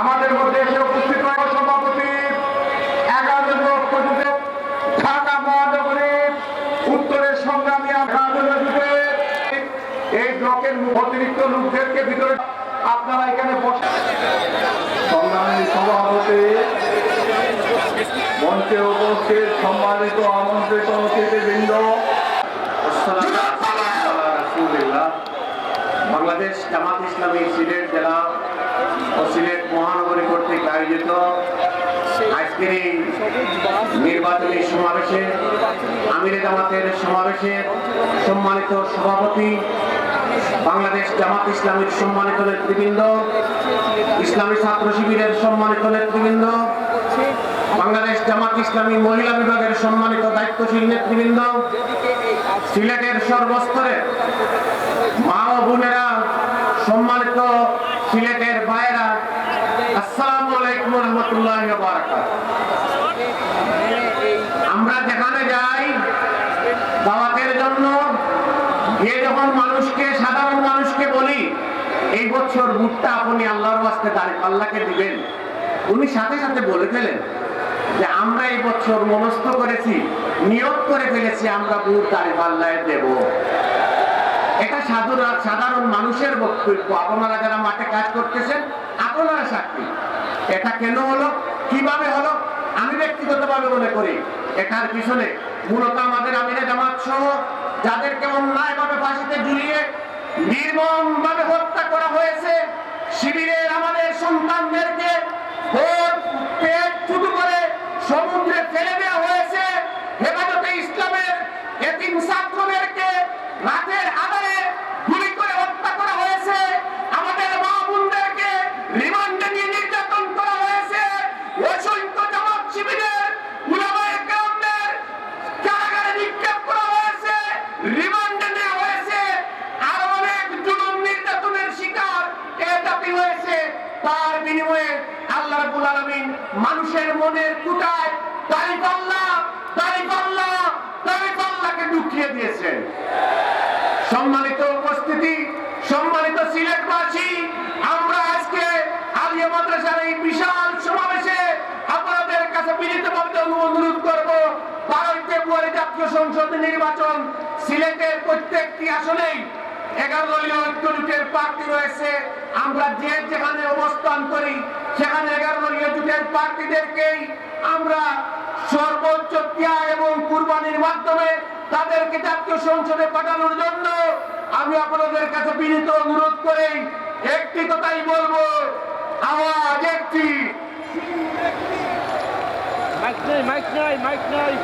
আমাদের মধ্যে এসে উপস্থিত হওয়া সভাপতি 11 লক্ষ যুবক ঢাকা মহানগরীর উত্তরের সংগ্রামী 11 যুবক এই ব্লকের অতিরিক্ত লোকদেরকে ভিতরে আপনারা এখানে বসে সংগ্রামী সভাপতি মঞ্চে উপস্থিত সম্মানিত আমন্ত্রিত অতিথিবৃন্দ, বাংলাদেশ জামাত ইসলামী সিলেট জেলা ও সিলেট মহানগরী কর্তৃক আয়োজিত আজকের এই নির্বাচনী সমাবেশে আমিরে জামাতের সমাবেশে সম্মানিত সভাপতি, বাংলাদেশ জামাত ইসলামীর সম্মানিত নেতৃবৃন্দ, ইসলামী ছাত্র শিবিরের সম্মানিত নেতৃবৃন্দ, বাংলাদেশ জামাত ইসলামী মহিলা বিভাগের সম্মানিত দায়িত্বশীল নেতৃবৃন্দ, সিলেটের সর্বস্তরের মা ও বোনেরা, সম্মানিত সিলেটের ভাইয়েরা, আসসালামু আলাইকুম ওয়া রাহমাতুল্লাহি ওয়া বারাকাতুহু। আমরা যেখানে যাই দাওয়াতের জন্য গিয়ে যখন সাধারণ মানুষকে বলি এই বছর ভোটটা আপনি আল্লাহর ওয়াস্তে আল্লাহকে দিবেন, উনি সাথে সাথে বলে ফেলেন যে আমরা এই বছর মনস্থ করেছি, নিয়ত করে ফেলেছি আমরা ভোট আল্লাহকে দেব। এটা সাধারণ মানুষের বক্তব্য। আপনারা যারা মাঠে কাজ করতেছেন আপনারা সাক্ষী। এটা কেন হলো, কিভাবে হলো, আমি ব্যক্তিগতভাবে মনে করি এটার পিছনে মূলত আমাদের আমিরে জামাত সহ যাদেরকে অন্যায়ভাবে ফাঁসিতে ঝুলিয়ে নির্মমভাবে হত্যা করা হয়েছে, শিবিরের আমাদের সন্তানদেরকে পেট ফুটো করে সমুদ্রে ফেলে দেওয়া হয়েছে, হেফাজতে ইসলামের এতিম ছাত্রদেরকে রাতের আধারে গুলি করে হত্যা করা হয়েছে, আমাদের মা বোনদেরকে রিমান্ডে নিয়ে নির্যাতন করা হয়েছে, অসংখ্য জামাত শিবিরের উলামায়ে কেরামদের কারাগারে নিক্ষেপ করা হয়েছে, রিমান্ডে নেওয়া হয়েছে, আর অনেক জুলুম নির্যাতনের শিকার এটাপি হয়েছে। তার বিনিময়ে আল্লাহ রাব্বুল আলামিন মানুষের মনের কুটায় তারিফ আল্লাহ তারিফ আল্লাহ তারিফ আল্লাহকে ঢুকিয়ে দিয়েছেন। সম্মানিত উপস্থিতি, সম্মানিত সিলেটবাসী, আমরা আজকে আলিয়া মাদ্রাসার এই বিশাল সমাবেশে আপনাদের কাছে বিনীতভাবে অনুরোধ করব, 12 ফেব্রুয়ারি জাতীয় সংসদ নির্বাচন সিলেটের প্রত্যেকটি আসনেই 11 দলীয় ঐক্যজোটের প্রার্থী রয়েছে। আমরা যেখানে অবস্থান করি সেখানে 11 দলীয় জোটের প্রার্থীদেরকেই আমরা সর্বোচ্চ ত্যাগ এবং কুরবানির মাধ্যমে তাদেরকে জাতীয় সংসদে পাঠানোর জন্য আমি আপনাদের কাছে বিনীত অনুরোধ করে একটি কথাই বলবো, আওয়াজ একটি। মাইক নাই